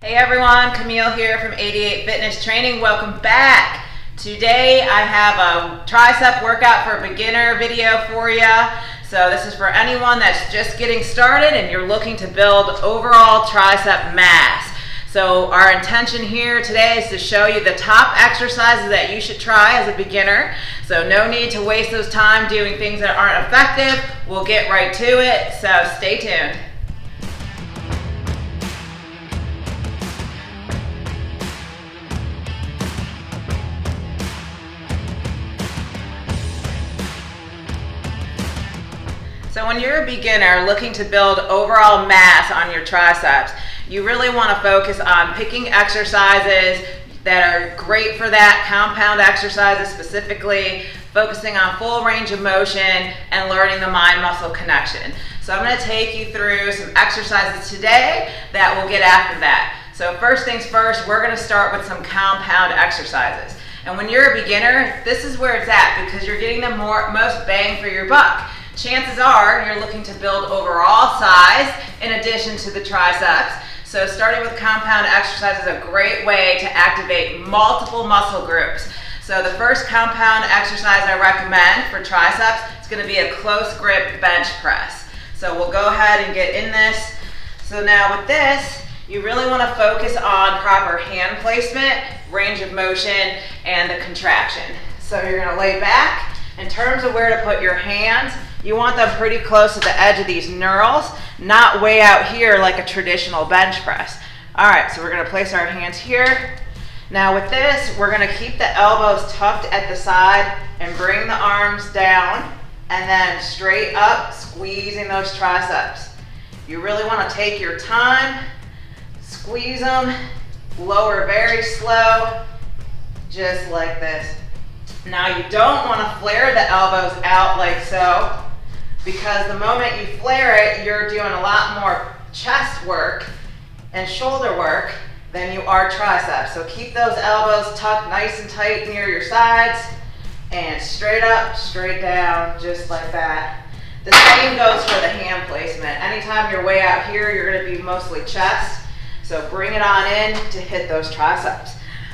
Hey everyone, Camille here from 88 Fitness Training. Welcome back. Today I have a tricep workout for a beginner video for you. So this is for anyone that's just getting started and you're looking to build overall tricep mass. So our intention here today is to show you the top exercises that you should try as a beginner. So no need to waste those time doing things that aren't effective. We'll get right to it, so stay tuned. So when you're a beginner looking to build overall mass on your triceps, you really want to focus on picking exercises that are great for that, compound exercises specifically, focusing on full range of motion and learning the mind-muscle connection. So I'm going to take you through some exercises today that we'll get after that. So first things first, we're going to start with some compound exercises. And when you're a beginner, this is where it's at because you're getting the most bang for your buck. Chances are you're looking to build overall size in addition to the triceps. So starting with compound exercise is a great way to activate multiple muscle groups. So the first compound exercise I recommend for triceps is going to be a close grip bench press. So we'll go ahead and get in this. So now with this, you really want to focus on proper hand placement, range of motion, and the contraction. So you're going to lay back. In terms of where to put your hands, you want them pretty close to the edge of these knurls, not way out here like a traditional bench press. All right, so we're going to place our hands here. Now with this, we're going to keep the elbows tucked at the side and bring the arms down and then straight up, squeezing those triceps. You really want to take your time, squeeze them, lower very slow, just like this. Now you don't want to flare the elbows out like so, because the moment you flare it, you're doing a lot more chest work and shoulder work than you are triceps. So keep those elbows tucked nice and tight near your sides and straight up, straight down, just like that. The same goes for the hand placement. Anytime you're way out here, you're going to be mostly chest. So bring it on in to hit those triceps.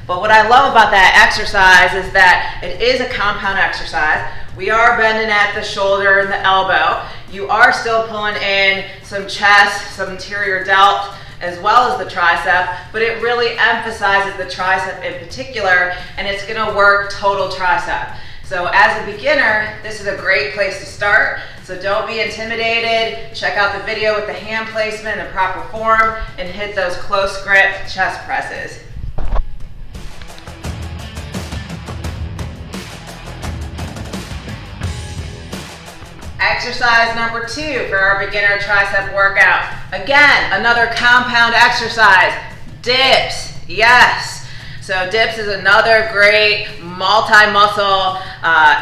But what I love about that exercise is that it is a compound exercise. We are bending at the shoulder and the elbow. You are still pulling in some chest, some anterior delt, as well as the tricep, but it really emphasizes the tricep in particular, and it's going to work total tricep. So as a beginner, this is a great place to start. So don't be intimidated. Check out the video with the hand placement and the proper form and hit those close grip chest presses. Exercise number 2 for our beginner tricep workout. Again, another compound exercise, dips. Yes. So dips is another great multi-muscle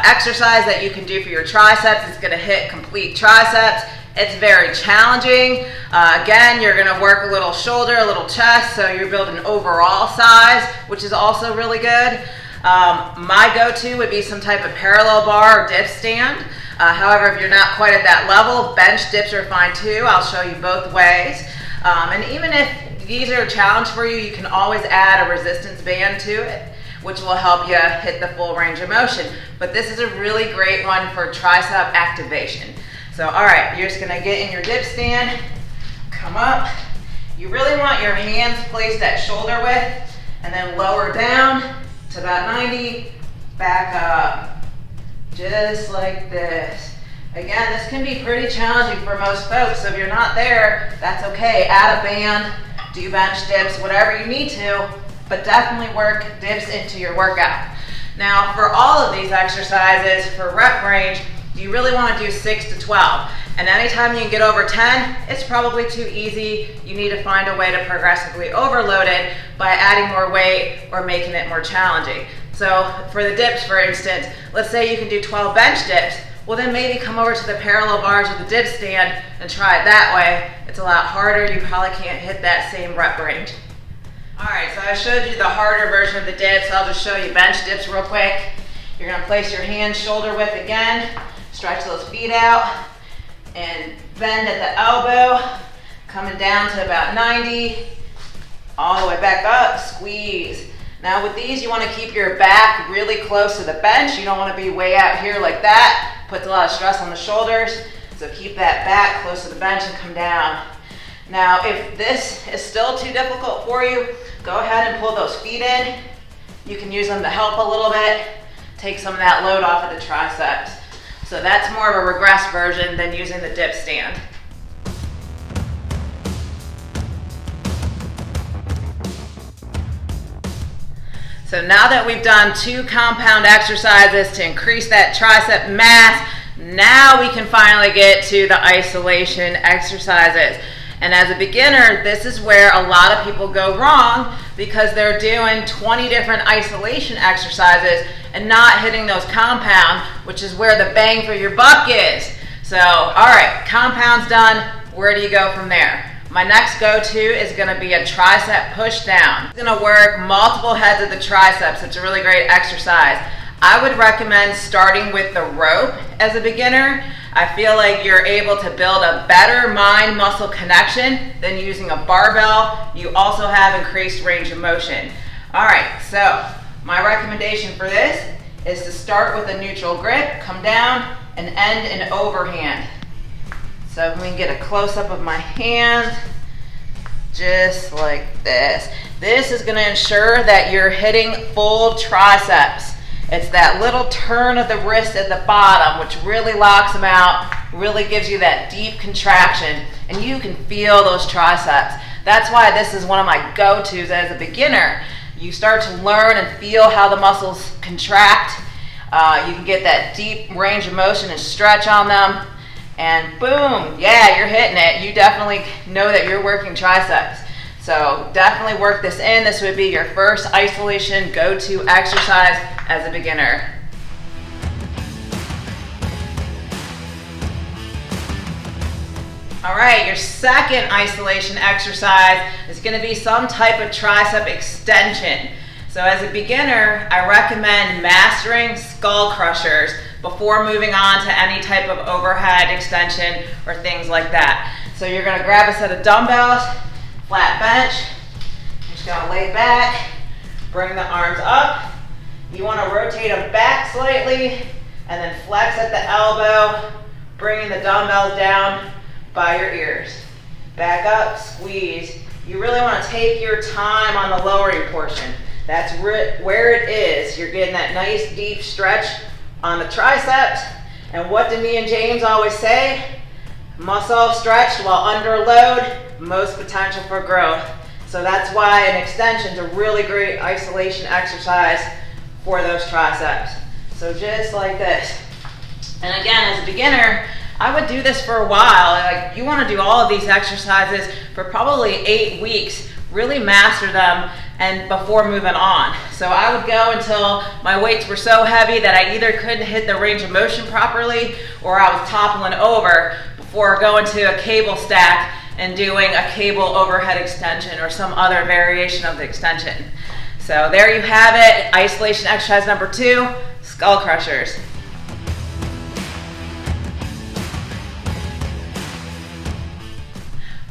exercise that you can do for your triceps. It's going to hit complete triceps. It's very challenging. Again, you're going to work a little shoulder, a little chest, so you're building overall size, which is also really good. My go-to would be some type of parallel bar or dip stand. However, if you're not quite at that level, bench dips are fine too. I'll show you both ways. And even if these are a challenge for you, you can always add a resistance band to it, which will help you hit the full range of motion. But this is a really great one for tricep activation. So, all right, you're just gonna get in your dip stand, come up. You really want your hands placed at shoulder width and then lower down to about 90, back up. Just like this. Again, this can be pretty challenging for most folks, so if you're not there, that's okay. Add a band, do bench dips, whatever you need to, but definitely work dips into your workout. Now, for all of these exercises, for rep range, you really want to do 6 to 12. And anytime you can get over 10, it's probably too easy. You need to find a way to progressively overload it by adding more weight or making it more challenging. So for the dips, for instance, let's say you can do 12 bench dips. Well, then maybe come over to the parallel bars with the dip stand and try it that way. It's a lot harder. You probably can't hit that same rep range. All right, so I showed you the harder version of the dips. I'll just show you bench dips real quick. You're going to place your hands shoulder width again, stretch those feet out, and bend at the elbow, coming down to about 90, All the way back up, squeeze. Now with these, you want to keep your back really close to the bench. You don't want to be way out here like that. Puts a lot of stress on the shoulders. So keep that back close to the bench and come down. Now if this is still too difficult for you, go ahead and pull those feet in. You can use them to help a little bit. Take some of that load off of the triceps. So that's more of a regressed version than using the dip stand. So now that we've done 2 compound exercises to increase that tricep mass, now we can finally get to the isolation exercises. And as a beginner, this is where a lot of people go wrong because they're doing 20 different isolation exercises and not hitting those compound, which is where the bang for your buck is. So, all right, compound's done. Where do you go from there? My next go-to is gonna be a tricep push down. It's gonna work multiple heads of the triceps. It's a really great exercise. I would recommend starting with the rope as a beginner. I feel like you're able to build a better mind-muscle connection than using a barbell. You also have increased range of motion. All right, so my recommendation for this is to start with a neutral grip, come down, and end in overhand. So we can get a close-up of my hand, just like this. This is gonna ensure that you're hitting full triceps. It's that little turn of the wrist at the bottom, which really locks them out, really gives you that deep contraction, and you can feel those triceps. That's why this is one of my go-tos as a beginner. You start to learn and feel how the muscles contract. You can get that deep range of motion and stretch on them. And boom, yeah, you're hitting it. You definitely know that you're working triceps. So definitely work this in. This would be your first isolation go-to exercise as a beginner. All right, your second isolation exercise is gonna be some type of tricep extension. So as a beginner, I recommend mastering skull crushers before moving on to any type of overhead extension or things like that. So you're gonna grab a set of dumbbells, flat bench, you're just gonna lay back, bring the arms up. You wanna rotate them back slightly and then flex at the elbow, bringing the dumbbells down by your ears. Back up, squeeze. You really wanna take your time on the lowering portion. That's where it is. You're getting that nice deep stretch on the triceps. And what do me and James always say? Muscle stretched while under load, most potential for growth. So that's why an extension is a really great isolation exercise for those triceps. So just like this. And again, as a beginner, I would do this for a while. Like, you want to do all of these exercises for probably 8 weeks, really master them, and before moving on. So I would go until my weights were so heavy that I either couldn't hit the range of motion properly or I was toppling over before going to a cable stack and doing a cable overhead extension or some other variation of the extension. So there you have it, isolation exercise number 2, skull crushers.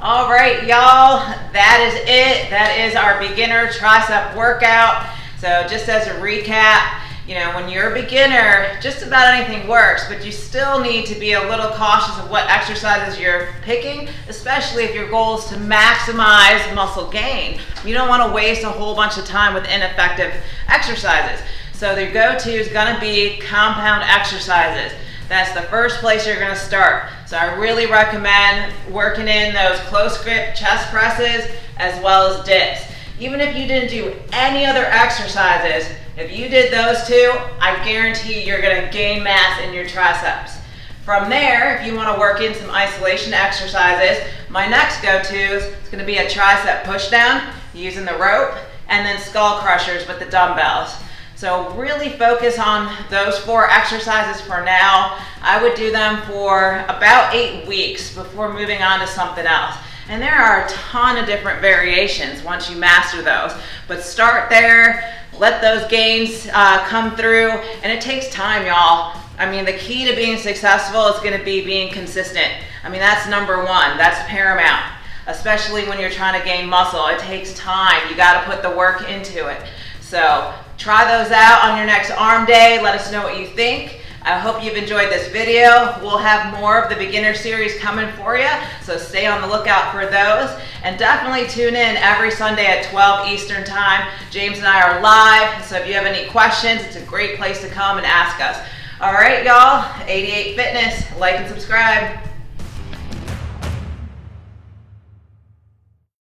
All right, y'all, that is it. That is our beginner tricep workout. So just as a recap, you know, when you're a beginner, just about anything works, but you still need to be a little cautious of what exercises you're picking, especially if your goal is to maximize muscle gain. You don't want to waste a whole bunch of time with ineffective exercises. So the go-to is going to be compound exercises. That's the first place you're going to start. So I really recommend working in those close grip chest presses as well as dips. Even if you didn't do any other exercises, if you did those 2, I guarantee you're going to gain mass in your triceps. From there, if you want to work in some isolation exercises, my next go-to is going to be a tricep push down using the rope and then skull crushers with the dumbbells. So really focus on those 4 exercises for now. I would do them for about 8 weeks before moving on to something else. And there are a ton of different variations once you master those. But start there, let those gains come through, and it takes time, y'all. I mean, the key to being successful is gonna be being consistent. I mean, that's number 1, that's paramount. especially when you're trying to gain muscle. It takes time. You got to put the work into it. So try those out on your next arm day. Let us know what you think. I hope you've enjoyed this video. We'll have more of the beginner series coming for you, so stay on the lookout for those. And definitely tune in every Sunday at 12 Eastern Time. James and I are live, so if you have any questions, it's a great place to come and ask us. All right, y'all, 88 Fitness, like and subscribe.